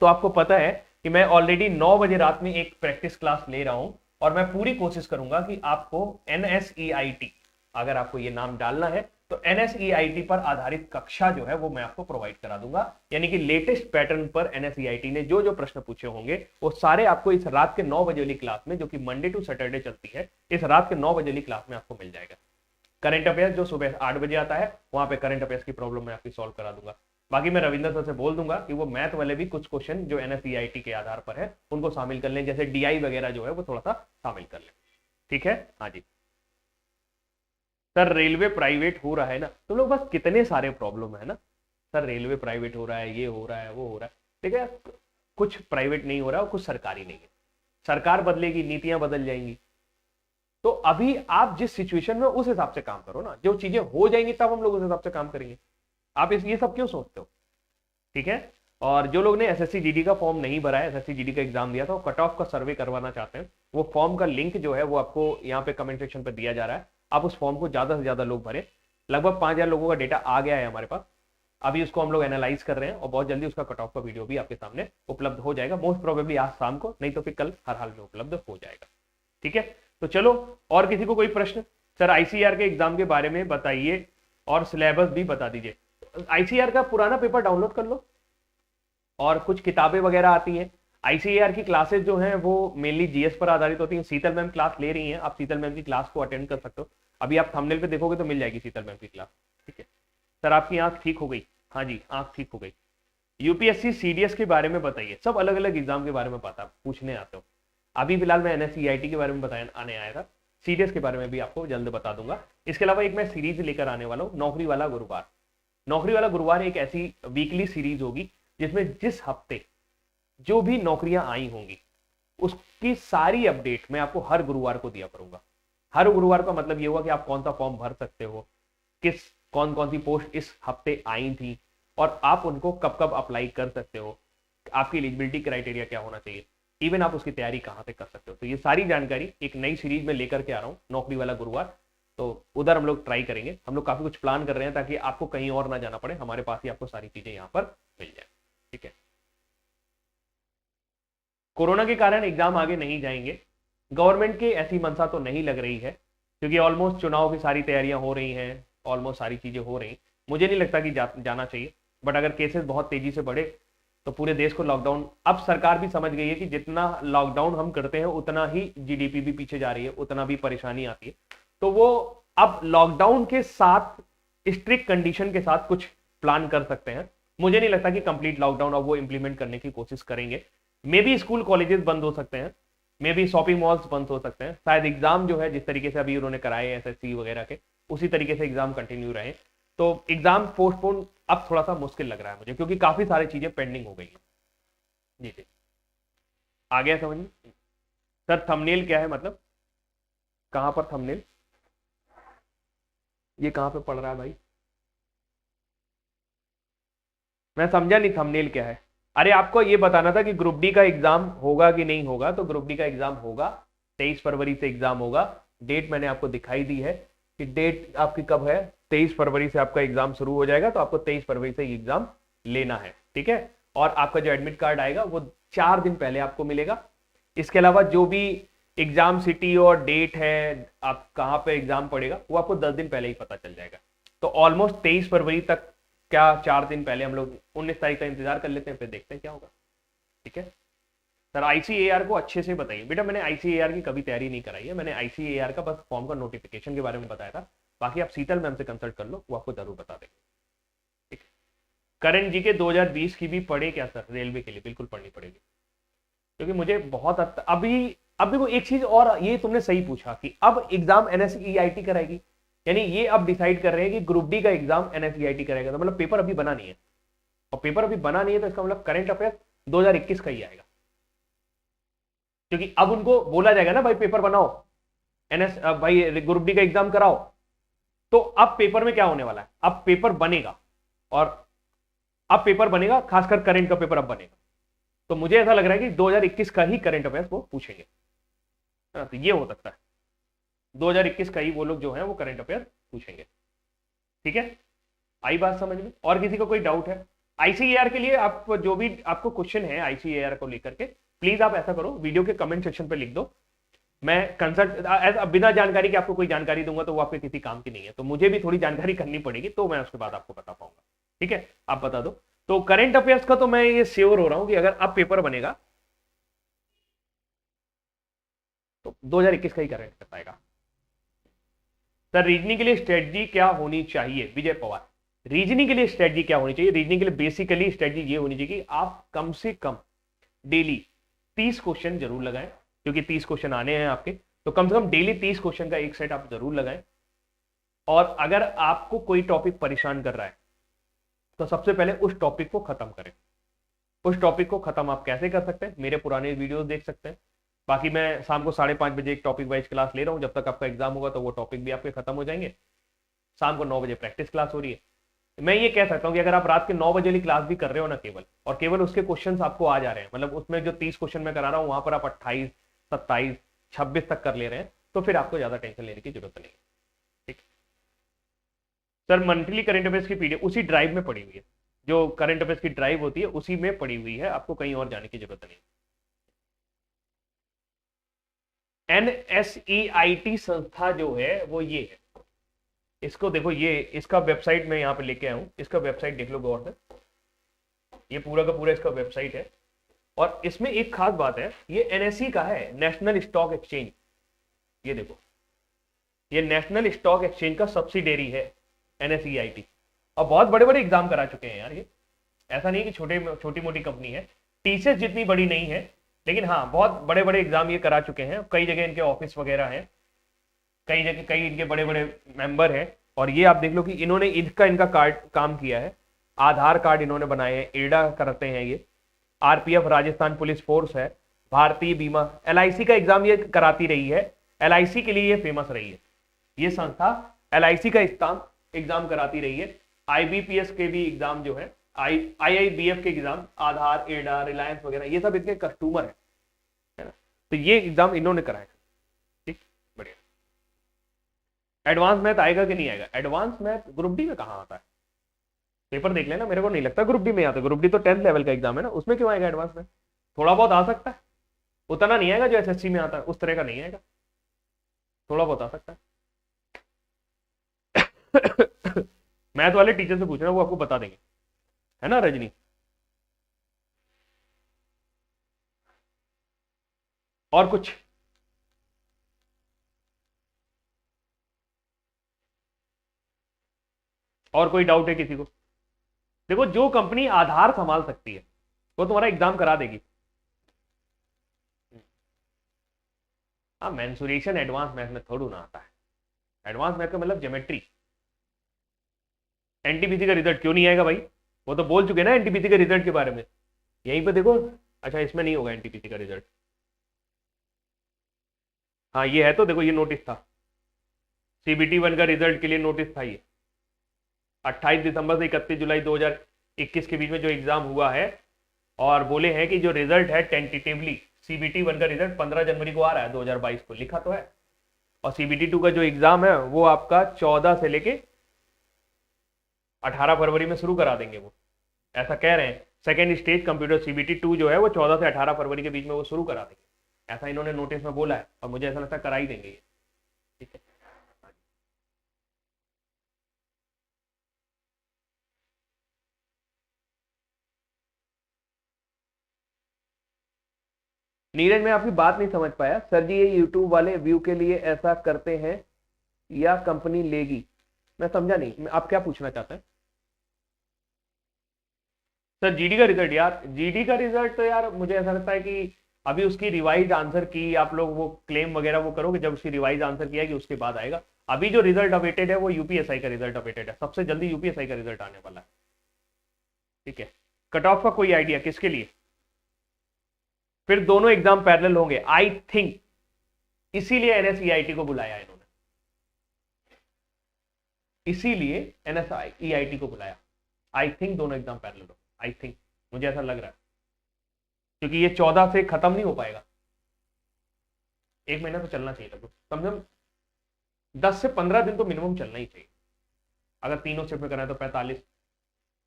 Speaker 1: तो आपको पता है कि मैं ऑलरेडी 9 बजे रात में एक प्रैक्टिस क्लास ले रहा हूं और मैं पूरी कोशिश करूंगा कि आपको एनएसईआईटी, अगर आपको ये नाम डालना है तो एनएसईआईटी पर आधारित कक्षा जो है वो मैं आपको प्रोवाइड करा दूंगा। यानी कि लेटेस्ट पैटर्न पर एनएसईआईटी ने जो जो प्रश्न पूछे होंगे वो सारे आपको इस रात के 9 बजे वाली क्लास में, जो कि मंडे टू सैटरडे चलती है, इस रात के 9 बजे वाली क्लास में आपको मिल जाएगा। करंट अफेयर्स जो सुबह 8 बजे आता है वहां पे करंट अफेयर्स की प्रॉब्लम मैं आपकी सॉल्व करा दूंगा। बाकी मैं रविंद्र सर से बोल दूंगा कि वो मैथ वाले भी कुछ क्वेश्चन जो एनएसईआईटी के आधार पर है उनको शामिल कर लें, जैसे डीआई वगैरह जो है वो थोड़ा सा शामिल कर लें। ठीक है, हाँ जी। सर रेलवे प्राइवेट हो रहा है ना, तुम लोग बस कितने सारे प्रॉब्लम है ना। सर रेलवे प्राइवेट हो रहा है, ये हो रहा है, वो हो रहा है। देखिए कुछ प्राइवेट नहीं हो रहा है और कुछ सरकारी नहीं है। सरकार बदलेगी, नीतियां बदल जाएंगी। तो अभी आप जिस सिचुएशन में उस हिसाब से काम करो ना, जो चीजें हो जाएंगी तब हम लोग उस हिसाब से काम करेंगे। आप ये सब क्यों सोचते हो? ठीक है, और जो लोग ने एसएससी जीडी का फॉर्म नहीं भरा है, एसएससी जीडी का एग्जाम दिया था, वो कट ऑफ का सर्वे करवाना चाहते हैं वो फॉर्म का लिंक जो है वो आपको यहाँ पे कमेंट सेक्शन पर दिया जा रहा है। आप उस फॉर्म को ज्यादा से ज्यादा लोग भरें। लगभग 5,000 लोगों का डेटा आ गया है हमारे पास। अभी उसको हम लोग एनालाइज कर रहे हैं और बहुत जल्दी उसका कट ऑफ का वीडियो भी आपके सामने उपलब्ध हो जाएगा, मोस्ट प्रोबेबली आज शाम को, नहीं तो फिर कल हर हाल में उपलब्ध हो जाएगा। ठीक है, तो चलो, और किसी को कोई प्रश्न? सर आईसीआर के एग्जाम के बारे में बताइए और सिलेबस भी बता दीजिए। आईसीआर का पुराना पेपर डाउनलोड कर लो और कुछ किताबें वगैरह आती हैं। आईसीआर की क्लासेस जो हैं वो मेनली जीएस पर आधारित होती हैं। शीतल मैम क्लास ले रही हैं, आप शीतल मैम की क्लास को अटेंड कर सकते हो। अभी आप थंबनेल पे देखोगे तो मिल जाएगी शीतल मैम की क्लास। ठीक है सर, आपकी आंख ठीक हो गई? हाँ जी, आंख ठीक हो गई। यूपीएससी सीडीएस के बारे में बताइए। सब अलग अलग एग्जाम के बारे में पूछने आते हो। अभी फिलहाल मैं एनएसईआईटी के बारे में आने आया था। सीडीएस के बारे में भी आपको जल्द बता दूंगा। इसके अलावा एक मैं सीरीज लेकर आने वाला हूँ, नौकरी वाला गुरुवार। नौकरी वाला गुरुवार एक ऐसी वीकली सीरीज होगी जिसमें जिस हफ्ते जो भी नौकरियां आई होंगी उसकी सारी अपडेट मैं आपको हर गुरुवार को दिया करूंगा। हर गुरुवार का मतलब ये होगा कि आप कौन सा फॉर्म भर सकते हो, कौन कौन सी पोस्ट इस हफ्ते आई थी और आप उनको कब कब अप्लाई कर सकते हो, आपकी एलिजिबिलिटी क्राइटेरिया क्या होना चाहिए, इवन आप उसकी तैयारी कहां से कर सकते हो। तो ये सारी जानकारी एक नई सीरीज में लेकर के आ रहा हूँ, नौकरी वाला गुरुवार। तो उधर हम लोग ट्राई करेंगे। हम लोग काफी कुछ प्लान कर रहे हैं ताकि आपको कहीं और ना जाना पड़े, हमारे पास ही आपको सारी चीजें यहाँ पर मिल जाए। ठीक है, कोरोना के कारण एग्जाम आगे नहीं जाएंगे, गवर्नमेंट की ऐसी मंशा तो नहीं लग रही है, क्योंकि ऑलमोस्ट चुनाव की सारी तैयारियां हो रही हैं, ऑलमोस्ट सारी चीजें हो रही। मुझे नहीं लगता कि जाना चाहिए, बट अगर केसेस बहुत तेजी से बढ़े तो पूरे देश को लॉकडाउन, अब सरकार भी समझ गई है कि जितना लॉकडाउन हम करते हैं उतना ही जीडीपी भी पीछे जा रही है, उतना भी परेशानी आती है। तो वो अब लॉकडाउन के साथ स्ट्रिक्ट कंडीशन के साथ कुछ प्लान कर सकते हैं। मुझे नहीं लगता कि कंप्लीट लॉकडाउन अब वो इंप्लीमेंट करने की कोशिश करेंगे। मे बी स्कूल कॉलेजेस बंद हो सकते हैं, मे बी शॉपिंग मॉल्स बंद हो सकते हैं, शायद एग्जाम जो है जिस तरीके से अभी उन्होंने कराए एसएससी वगैरह के उसी तरीके से एग्जाम कंटिन्यू रहे। तो एग्जाम पोस्टपोन अब थोड़ा सा मुश्किल लग रहा है मुझे, क्योंकि काफी सारी चीजें पेंडिंग हो गई हैं। जी जी, आ गया समझ में? सर थंबनेल क्या है, मतलब कहां पर थंबनेल, ये कहां पे पड़ रहा है भाई? मैं समझा नहीं थंबनेल क्या है। अरे आपको ये बताना था कि ग्रुप डी का एग्जाम होगा कि नहीं होगा। तो ग्रुप डी का एग्जाम होगा, 23 फरवरी से एग्जाम होगा। डेट मैंने आपको दिखाई दी है कि डेट आपकी कब है, 23 फरवरी से आपका एग्जाम शुरू हो जाएगा। तो आपको 23 फरवरी से एग्जाम लेना है। ठीक है, और आपका जो एडमिट कार्ड आएगा वो 4 दिन पहले आपको मिलेगा। इसके अलावा जो भी एग्जाम सिटी और डेट है, आप कहाँ पे एग्जाम पड़ेगा, वो आपको 10 दिन पहले ही पता चल जाएगा। तो ऑलमोस्ट 23 फरवरी तक, क्या 4 दिन पहले हम लोग 19 तारीख का इंतजार कर लेते हैं, फिर देखते हैं क्या होगा। ठीक है सर, आईसीएआर को अच्छे से बताइए। बेटा मैंने आईसीएआर की कभी तैयारी नहीं कराई है, मैंने आईसीएआर का बस फॉर्म का नोटिफिकेशन के बारे में बताया था। बाकी आप शीतल मैम से कंसल्ट कर लो, वो आपको जरूर बता देंगे। ठीक है, करण जी के 2020 की भी पढ़े क्या सर रेलवे के लिए? बिल्कुल पढ़नी पड़ेगी, क्योंकि मुझे बहुत अभी वो एक चीज और, ये तुमने सही पूछा कि अब एग्जाम एनएसईआईटी कराएगी, यानी ये अब डिसाइड कर रहे हैं कि ग्रुप डी का एग्जाम एनएसईआईटी कराएगा। तो मतलब पेपर अभी बना नहीं है, और पेपर अभी बना नहीं है तो इसका मतलब करंट अफेयर 2021 का ही आएगा, क्योंकि अब उनको बोला जाएगा ना भाई पेपर बनाओ, भाई ग्रुप डी का एग्जाम कराओ। तो अब पेपर में क्या होने वाला है, अब पेपर बनेगा, और अब पेपर बनेगा, खासकर करंट का पेपर अब बनेगा। तो मुझे ऐसा लग रहा है कि 2021 का ही करंट अफेयर्स वो पूछेंगे। तो ये हो सकता है 2021 का ही वो लोग जो है वो करंट अफेयर पूछेंगे। ठीक है, आई बात समझ में? और किसी को कोई डाउट है आईसीएआर के लिए? आप जो भी आपको क्वेश्चन है आईसीएआर को लेकर के, प्लीज आप ऐसा करो, वीडियो के कमेंट सेक्शन पे लिख दो। मैं कंसल्ट, बिना जानकारी के आपको कोई जानकारी दूंगा तो वो आपके किसी काम की नहीं है। तो मुझे भी थोड़ी जानकारी करनी पड़ेगी, तो मैं उसके बाद आपको बता पाऊंगा। ठीक है, आप बता दो। तो करंट अफेयर्स का तो मैं ये श्योर हो रहा हूं कि अगर अब पेपर बनेगा तो 2021 का ही करंट कर पाएगा। सर रीजनिंग के लिए स्ट्रेटजी क्या होनी चाहिए? विजय पवार, रीजनिंग के लिए स्ट्रेटजी क्या होनी चाहिए? रीजनिंग के लिए बेसिकली स्ट्रेटजी ये होनी चाहिए कि आप कम से कम डेली 30 क्वेश्चन जरूर लगाएं, क्योंकि 30 क्वेश्चन आने हैं आपके। तो कम से कम डेली 30 क्वेश्चन का एक सेट आप जरूर लगाएं। और अगर आपको कोई टॉपिक परेशान कर रहा है तो सबसे पहले उस टॉपिक को खत्म करें। उस टॉपिक को खत्म आप कैसे कर सकते हैं? मेरे पुराने वीडियोस देख सकते हैं। बाकी मैं शाम को 5:30 बजे एक टॉपिक वाइज क्लास ले रहा हूं, जब तक आपका एग्जाम होगा तो वो टॉपिक भी आपके खत्म हो जाएंगे। शाम को 9 बजे प्रैक्टिस क्लास हो रही है। मैं ये कह सकता हूं कि अगर आप रात के 9 बजे वाली क्लास भी कर रहे हो ना केवल, और केवल उसके क्वेश्चन आपको आ जा रहे हैं, मतलब उसमें जो 30 क्वेश्चन मैं करा रहा हूं वहां पर आप 28, 27 26 तक कर ले रहे हैं तो फिर आपको ज्यादा टेंशन लेने की जरूरत नहीं। ठीक सर, मंथली करंट अफेयर्स की पीडीएफ उसी ड्राइव में पड़ी हुई है, जो करंट अफेयर्स की ड्राइव होती है उसी में पड़ी हुई है, आपको कहीं और जाने की जरूरत नहीं। NSEIT संस्था जो है वो ये है, इसको देखो, ये इसका वेबसाइट मैं यहाँ पे लेके आया हूँ, इसका वेबसाइट देख लो गौर से, ये पूरा का पूरा इसका वेबसाइट है। और इसमें एक खास बात है, ये NSE का है, नेशनल स्टॉक एक्सचेंज। ये देखो, ये नेशनल स्टॉक एक्सचेंज का सब्सिडेरी है NSEIT, और बहुत बड़े बड़े एग्जाम करा चुके हैं यार ये, ऐसा नहीं कि छोटी मोटी कंपनी है, टीसीएस जितनी बड़ी नहीं है, लेकिन हाँ बहुत बड़े बड़े एग्जाम ये करा चुके हैं, कई जगह इनके ऑफिस वगैरह हैं, कई जगह कई इनके बड़े बड़े मेंबर हैं। और ये आप देख लो कि इन्होंने इनका कार्ड काम किया है, आधार कार्ड इन्होंने बनाए हैं, एडा करते हैं ये, आरपीएफ राजस्थान पुलिस फोर्स है, भारतीय बीमा, LIC का एग्जाम ये कराती रही है, LIC के लिए ये फेमस रही है, ये संस्था LIC का एग्जाम कराती रही है। IBPS के भी एग्जाम जो है, IIBF के एग्जाम, आधार, एडा, रिलायंस वगैरह, ये सब इनके कस्टमर है ना, तो ये एग्जाम इन्होंने कराया। ठीक, बढ़िया। एडवांस मैथ आएगा कि नहीं आएगा? एडवांस मैथ ग्रुप डी में कहाँ आता है? पेपर देख लेना, मेरे को नहीं लगता ग्रुप डी में आता है, ग्रुप डी तो 10th लेवल का एग्जाम है ना, उसमें क्यों आएगा एडवांस मैथ? थोड़ा बहुत आ सकता है, उतना नहीं आएगा जो SSC में आता है, उस तरह का नहीं आएगा, थोड़ा बहुत आ सकता है। मैथ वाले टीचर से पूछना, वो आपको बता देंगे, है ना रजनी? और कुछ? और कोई डाउट है किसी को? देखो, जो कंपनी आधार संभाल सकती है वो तुम्हारा एग्जाम करा देगी। हाँ, मेंसुरेशन एडवांस मैथ में थोड़ा ना आता है, एडवांस मैथ का मतलब ज्योमेट्री। NTPC का रिजल्ट क्यों नहीं आएगा भाई? वो तो बोल चुके ना NTPC के रिजल्ट के बारे में, यहीं पे देखो। अच्छा, इसमें नहीं होगा NTPC का रिजल्ट, हाँ ये है, तो देखो ये नोटिस था, CBT 1 का रिजल्ट के लिए नोटिस था ये, 28 दिसंबर से 31 जुलाई 2021 के बीच में जो एग्जाम हुआ है, और बोले हैं कि जो रिजल्ट है टेंटेटिवली CBT 1 का रिजल्ट 15 जनवरी को आ रहा है 2022 को, लिखा तो है। और CBT 2 का जो एग्जाम है वो आपका 14 से लेके 18 फरवरी में शुरू करा देंगे, वो ऐसा कह रहे हैं। सेकेंड स्टेज कंप्यूटर CBT 2 जो है वो 14 से 18 फरवरी के बीच में वो शुरू करा देंगे, ऐसा इन्होंने नोटिस में बोला है, और मुझे ऐसा लगता है करा ही देंगे ये। ठीक है, नीरज मैं आपकी बात नहीं समझ पाया सर जी, ये यूट्यूब वाले व्यू के लिए ऐसा करते हैं या कंपनी लेगी? मैं समझा नहीं, आप क्या पूछना चाहते हैं? सर GD का रिजल्ट, यार GD का रिजल्ट तो यार मुझे ऐसा लगता है कि अभी उसकी रिवाइज आंसर की आप लोग वो क्लेम वगैरह वो करोगे, जब उसकी रिवाइज आंसर किया कि उसके बाद आएगा। अभी जो रिजल्ट अवेटेड है वो UPSI का रिजल्ट अवेटेड है, सबसे जल्दी UPSI का रिजल्ट आने वाला है। ठीक है, कट ऑफ का कोई आइडिया किसके लिए? फिर दोनों एग्जाम पैरेलल होंगे आई थिंक, इसीलिए NSEIT को बुलाया इन्होंने, इसीलिए NSEIT को बुलाया। आई थिंक दोनों एग्जाम पैरेलल हो, आई थिंक, मुझे ऐसा लग रहा है, क्योंकि ये 14 से खत्म नहीं हो पाएगा, 1 महीना तो चलना चाहिए लगभग, कम से कम 10 से 15 दिन तो मिनिमम चलना ही चाहिए, अगर तीनों शिफ्ट में करना है तो 45।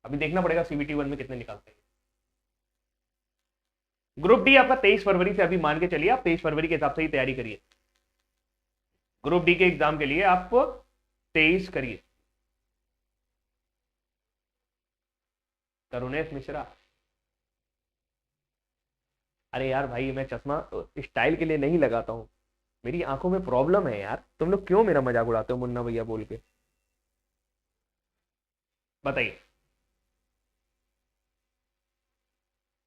Speaker 1: अभी देखना पड़ेगा CBT 1 में कितने निकालते हैं। ग्रुप डी आपका 23 फरवरी से, अभी मान के चलिए आप 23 फरवरी के हिसाब से ही तैयारी करिए, ग्रुप डी के एग्जाम के लिए आप 23 करिए। करुणेश मिश्रा, अरे यार भाई मैं चश्मा स्टाइल के लिए नहीं लगाता हूँ, मेरी आंखों में प्रॉब्लम है यार, तुम लोग क्यों मेरा मजाक उड़ाते हो मुन्ना भैया बोल के? बताइए,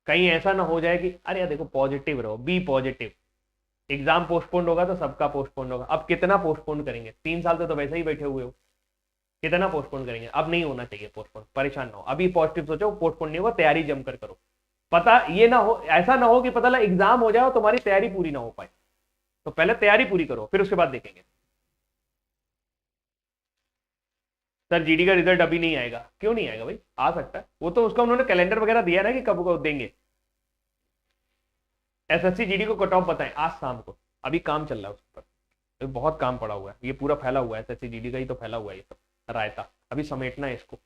Speaker 1: कहीं ऐसा ना हो जाए कि अरे यार देखो पॉजिटिव रहो, बी पॉजिटिव, एग्जाम पोस्टपोन होगा तो सबका पोस्टपोन होगा। अब कितना पोस्टपोन करेंगे? 3 साल से तो वैसे ही बैठे हुए हो, कितना पोस्टपोन करेंगे? अब नहीं होना चाहिए पोस्टपोन, परेशान ना हो, अभी पॉजिटिव सोचो, पोस्टपोन नहीं होगा, तैयारी जमकर करो। पता ये ना हो, ऐसा ना हो कि पता लगा एग्जाम हो जाए और तुम्हारी तैयारी पूरी ना हो पाए, तो पहले तैयारी पूरी करो, फिर उसके बाद देखेंगे। सर GD का रिजल्ट अभी नहीं आएगा, क्यों नहीं आएगा भाई? आ सकता है, वो तो उसका उन्होंने कैलेंडर वगैरह दिया ना कि कब को देंगे। SSC GD को कट ऑफ बताएं आज शाम को, अभी काम चल रहा है उस पर, अभी बहुत काम पड़ा हुआ है, ये पूरा फैला हुआ है, एसएससी जीडी का ही तो फैला हुआ है ये सब रायता, अभी समेटना है इसको।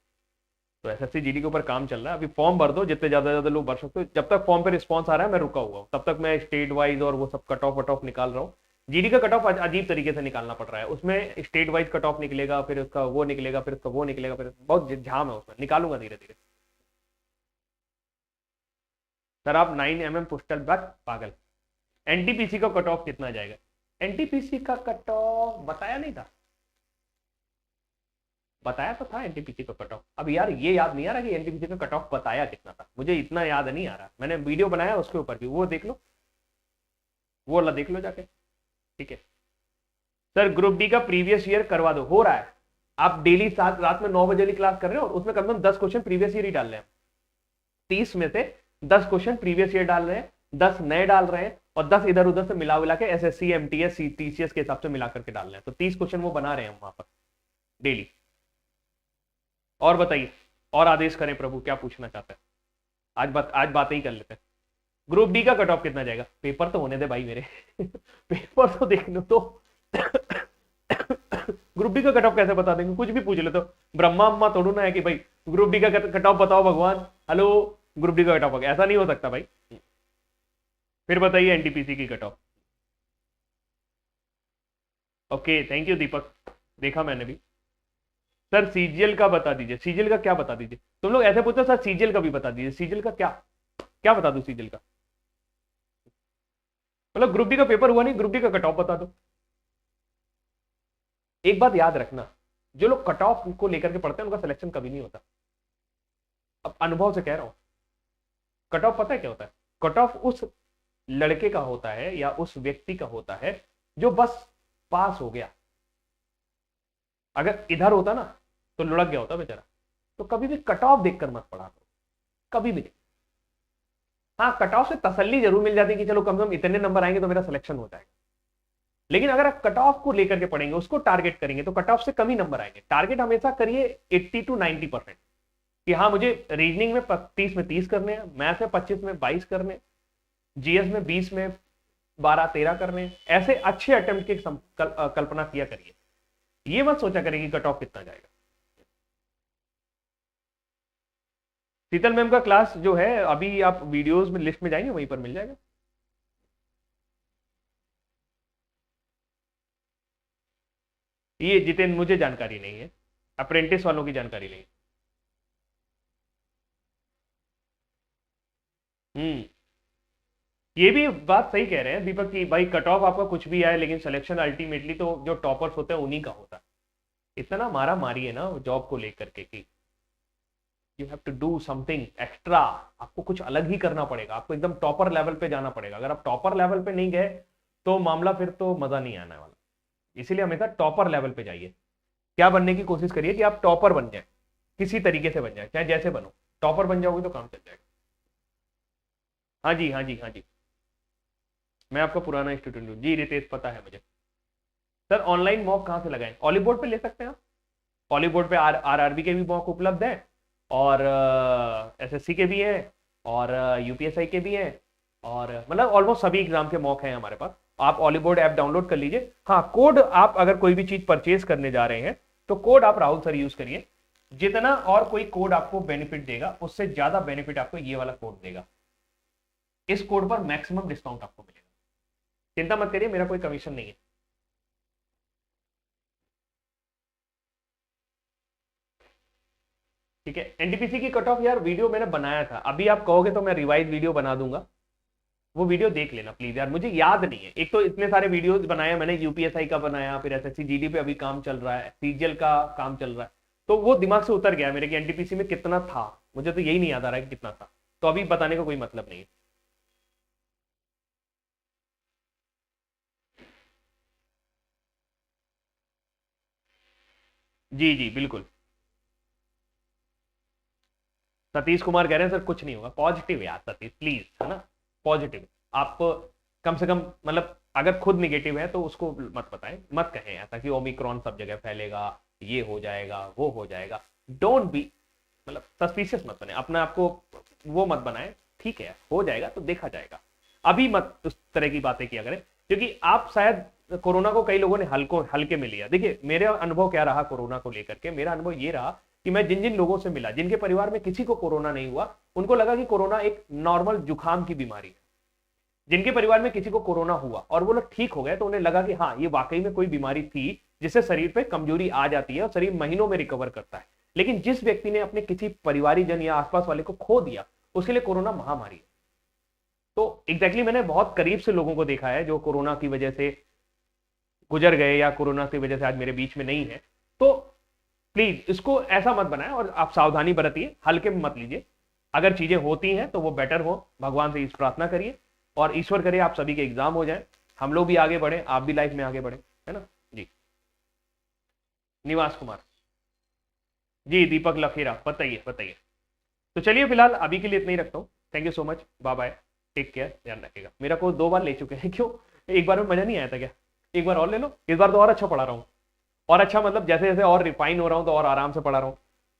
Speaker 1: तो एसएससी जीडी के ऊपर काम चल रहा है, अभी फॉर्म भर दो, जितने ज्यादा लोग भर सकते हो। जब तक फॉर्म पे रिस्पॉन्स आ रहा है मैं रुका हुआ हूँ, तब तक मैं स्टेट वाइज और वो सब कट ऑफ निकाल रहा हूँ। जीडी का कट ऑफ अजीब तरीके से निकालना पड़ रहा है, उसमें स्टेट वाइज कट ऑफ निकलेगा, फिर उसका वो निकलेगा, फिर उसका वो निकलेगा, फिर बहुत झाम है उसमें, निकालूंगा धीरे धीरे। सर आप 9 mm पोस्टल बैग पागल। एनटीपीसी का कट ऑफ कितना जाएगा? एनटीपीसी का कट ऑफ बताया नहीं था, बताया तो था एनटीपीसी का कट ऑफ। अब यार ये याद नहीं आ रहा कि एनटीपीसी का कट ऑफ बताया कितना था, मुझे इतना याद नहीं आ रहा, मैंने वीडियो बनाया उसके ऊपर भी, वो देख लो, वो वाला देख लो जाके, ठीक है। सर ग्रुप डी का प्रीवियस ईयर करवा दो, हो रहा है। आप डेली रात में 9 बजे वाली क्लास कर रहे हो, और उसमें कम से कम 10 क्वेश्चन प्रीवियस ईयर ही डाल रहे हैं। 30 में से 10 क्वेश्चन प्रीवियस ईयर डाल रहे हैं, 10 नए डाल रहे हैं, और 10 इधर उधर से मिला के एसएससी एमटीएस टीसीएस के हिसाब से मिला करके डाल रहे हैं। तो 30 क्वेश्चन वो बना रहे हैं वहां पर डेली। और बताइए, और आदेश करें प्रभु, क्या पूछना चाहते हैं? आज बातें ही कर लेते हैं। ग्रुप डी का कट ऑफ कितना जाएगा? पेपर तो होने दे भाई मेरे पेपर तो देख लो तो ग्रुप डी का कट ऑफ कैसे बता देंगे? कुछ भी पूछ ले तो ब्रह्मा अम्मा तोड़ू ना है कि भाई ग्रुप डी का कट ऑफ बताओ भगवान, हेलो ग्रुप डी का कट ऑफ, ऐसा नहीं हो सकता भाई। फिर बताइए एनटीपीसी की cut off. Okay thank you Deepak, देखा मैंने भी। सर सीजीएल का बता दीजिए, सीजीएल का क्या बता दीजिए? तुम लोग ऐसे पूछते सर सीजीएल का भी बता दीजिए, सीजीएल का क्या क्या बता दू? सीजीएल का मतलब ग्रुप डी का पेपर हुआ नहीं, ग्रुप डी का कट ऑफ बता दो। एक बात याद रखना, जो लोग कट ऑफ को लेकर के पढ़ते हैं उनका सिलेक्शन कभी नहीं होता। अब अनुभव से कह रहा हूं, कट ऑफ पता है क्या होता है? कट ऑफ उस लड़के का होता है या उस व्यक्ति का होता है जो बस पास हो गया। अगर इधर होता ना तो लुढ़क गया होता बेचारा। तो कभी भी कट ऑफ देखकर मत पढ़ा करो, कभी भी नहीं। हाँ कट ऑफ से तसल्ली जरूर मिल जाती है कि चलो कम से कम इतने नंबर आएंगे तो मेरा सिलेक्शन हो जाएगा, लेकिन अगर आप कट ऑफ को लेकर के पढ़ेंगे, उसको टारगेट करेंगे, तो कट ऑफ से कम ही नंबर आएंगे। टारगेट हमेशा करिए 80 to 90% कि हाँ मुझे रीजनिंग में 30 में 30 करने हैं, मैथ में 25 में 22 करने, जीएस में 20 में 12-13 करने, ऐसे अच्छे अटेम्प्ट की कल्पना किया करिए। ये मत सोचा करें कि कट ऑफ कितना जाएगा। शीतल मैम का क्लास जो है अभी आप वीडियोस में लिस्ट में जाएंगे, वहीं पर मिल जाएगा। ये जितेंद्र मुझे जानकारी नहीं है, अप्रेंटिस वालों की जानकारी नहीं। ये भी बात सही कह रहे हैं दीपक की भाई, कट ऑफ आपका कुछ भी आए लेकिन सिलेक्शन अल्टीमेटली तो जो टॉपर्स होते हैं उन्हीं का होता है। इतना मारा मारी है ना जॉब को लेकर के कि you have to do something extra, आपको कुछ अलग ही करना पड़ेगा, आपको एकदम टॉपर लेवल पे जाना पड़ेगा। अगर आप टॉपर लेवल पे नहीं गए तो मामला फिर तो मजा नहीं आने वाला। इसीलिए हमेशा टॉपर लेवल पे जाइए। क्या बनने की कोशिश करिए कि आप टॉपर बन जाए, किसी तरीके से बन जाए, चाहे जैसे बनो, टॉपर बन जाओगे तो काम चल जाएगा। हाँ जी हाँ जी हाँ जी, मैं आपका पुराना स्टूडेंट हूँ जी रितेश, पता है मुझे। सर ऑनलाइन मॉक कहाँ से लगाएं? ऑलीबोर्ड पे ले सकते हैं आप, ऑलीबोर्ड पे आरआरबी के भी मॉक उपलब्ध है, और एसएससी के भी हैं, और यूपीएसआई के भी हैं, और मतलब ऑलमोस्ट सभी एग्जाम के मॉक हैं हमारे पास। आप ऑलीबोर्ड ऐप डाउनलोड कर लीजिए। हाँ कोड, आप अगर कोई भी चीज परचेज करने जा रहे हैं तो कोड आप राहुल सर यूज करिए। जितना और कोई कोड आपको बेनिफिट देगा उससे ज्यादा बेनिफिट आपको ये वाला कोड देगा। इस कोड पर मैक्सिमम डिस्काउंट आपको मिलेगा, चिंता मत करिए, मेरा कोई कमीशन नहीं है। ठीक है, एनटीपीसी की कट ऑफ यार वीडियो मैंने बनाया था, अभी आप कहोगे तो मैं रिवाइज वीडियो बना दूंगा, वो वीडियो देख लेना प्लीज यार, मुझे याद नहीं है। एक तो इतने सारे वीडियोस बनाए मैंने, यूपीएसआई का बनाया, फिर एसएससी जीडी पे अभी काम चल रहा है, सीजीएल का काम चल रहा है, तो वो दिमाग से उतर गया मेरे कि एनटीपीसी में कितना था, मुझे तो यही नहीं याद आ रहा है कि कितना था, तो अभी बताने का कोई मतलब नहीं है। जी जी बिल्कुल। सतीश कुमार कह रहे हैं सर कुछ नहीं होगा, पॉजिटिव यार सतीश प्लीज, है ना, पॉजिटिव। आप कम से कम मतलब अगर खुद निगेटिव है तो उसको मत बताएं, मत कहें ऐसा कि ओमिक्रॉन सब जगह फैलेगा, ये हो जाएगा वो हो जाएगा। डोंट बी मतलब सस्पिशियस मत बने, अपने आपको वो मत बनाए, ठीक है हो जाएगा तो देखा जाएगा। अभी मत उस तरह की बातें किया करें, क्योंकि आप शायद कोरोना को कई लोगों ने हल्के में लिया। देखिए मेरा अनुभव क्या रहा कोरोना को लेकर के, मेरा अनुभव ये रहा कि मैं जिन जिन लोगों से मिला जिनके परिवार में किसी को कोरोना नहीं हुआ, उनको लगा कि कोरोना एक नॉर्मल जुकाम की बीमारी है। जिनके परिवार में किसी को कोरोना हुआ और वो लोग ठीक हो गए तो उन्हें लगा कि हाँ ये वाकई में कोई बीमारी थी जिससे शरीर पे कमजोरी आ जाती है और शरीर महीनों में रिकवर करता है। लेकिन जिस व्यक्ति ने अपने किसी परिवारीजन या आसपास वाले को खो दिया उसके लिए कोरोना महामारी है। तो एग्जैक्टली मैंने बहुत करीब से लोगों को देखा है जो कोरोना की वजह से गुजर गए या कोरोना की वजह से आज मेरे बीच में नहीं है। तो प्लीज इसको ऐसा मत बनाएं और आप सावधानी बरतिए, हल्के में मत लीजिए। अगर चीजें होती हैं तो वो बेटर हो, भगवान से इस प्रार्थना करिए और ईश्वर करे आप सभी के एग्जाम हो जाए, हम लोग भी आगे बढ़े, आप भी लाइफ में आगे बढ़े, है ना जी। निवास कुमार जी, दीपक लखेरा, बताइए बताइए। तो चलिए फिलहाल अभी के लिए इतना ही रखता हूँ। Thank you so much, bye bye, take care, ध्यान रखिएगा। मेरा को 2 बार ले चुके हैं, क्यों एक बार में मजा नहीं आया था क्या? एक बार और ले लो, इस बार तो और अच्छा पढ़ा रहा हूँ। और अच्छा मतलब जैसे जैसे और रिफाइन हो रहा हूँ तो और आराम से पढ़ा रहा हूँ,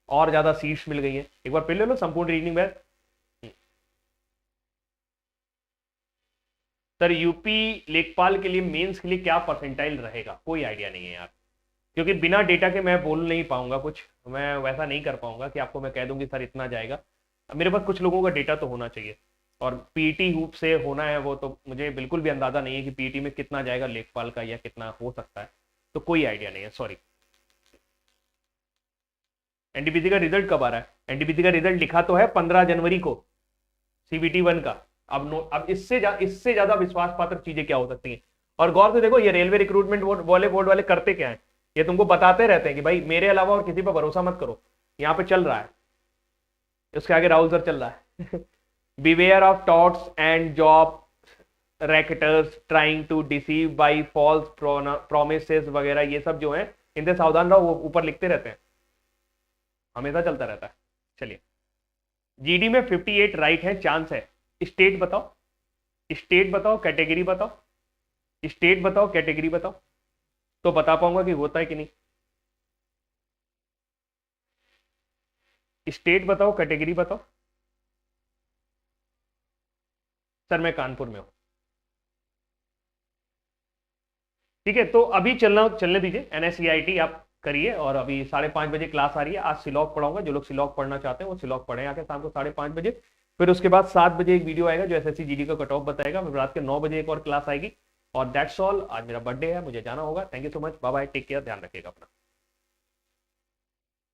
Speaker 1: और ज्यादा सीट्स मिल गई है। एक बार फिर ले लो संपूर्ण रीजनिंग बैच। सर यूपी लेखपाल के लिए मेंस के लिए क्या परसेंटाइल रहेगा? कोई आइडिया नहीं है यार, क्योंकि बिना डेटा के मैं बोल नहीं पाऊंगा कुछ, मैं वैसा नहीं कर पाऊंगा कि आपको मैं कह दूंगी सर इतना जाएगा। मेरे पास कुछ लोगों का डेटा तो होना चाहिए, और पीटी हूप से होना है वो तो मुझे बिल्कुल भी अंदाजा नहीं है कि पीटी में कितना जाएगा लेखपाल का या कितना हो सकता है, तो कोई आइडिया नहीं है, सॉरी। एनटीपीसी का रिजल्ट कब आ रहा है? एनटीपीसी का रिजल्ट लिखा तो है 15 जनवरी को सीबीटी 1 का। अब इससे ज्यादा विश्वास पात्र चीजें क्या हो सकती हैं? और गौर से देखो ये रेलवे रिक्रूटमेंट वाले बोर्ड वाले करते क्या है, ये तुमको बताते रहते हैं कि भाई मेरे अलावा और किसी पर भरोसा मत करो, यहाँ पे चल रहा है, उसके आगे राहुल सर चल रहा है beware of touts and job racketeers trying to deceive by false promises वगैरह, ये सब जो है इनसे सावधान रहो, वो ऊपर लिखते रहते हैं, हमेशा चलता रहता है। चलिए, जीडी में 58 राइट है, चांस है। स्टेट बताओ, स्टेट बताओ, कैटेगरी बताओ, स्टेट बताओ, कैटेगरी बताओ, तो बता पाऊंगा कि होता है कि नहीं। स्टेट बताओ, कैटेगरी बताओ। सर मैं कानपुर में हूं। ठीक है, तो अभी चलने दीजिए, एनएससीआईटी आप करिए, और अभी 5:30 बजे क्लास आ रही है। आज सिलॉग पढ़ाऊंगा, जो लोग सिलॉग पढ़ना चाहते हैं वो सिलॉग पढ़े आके शाम को 5:30 बजे। फिर उसके बाद 7 बजे एक वीडियो आएगा जो एसएससी जीडी का कट ऑफ बताएगा। फिर रात के 9 बजे एक और क्लास आएगी। और दैट्स ऑल, आज मेरा बर्थडे है, मुझे जाना होगा। Thank you so much, bye bye, take care, ध्यान रखिएगा अपना।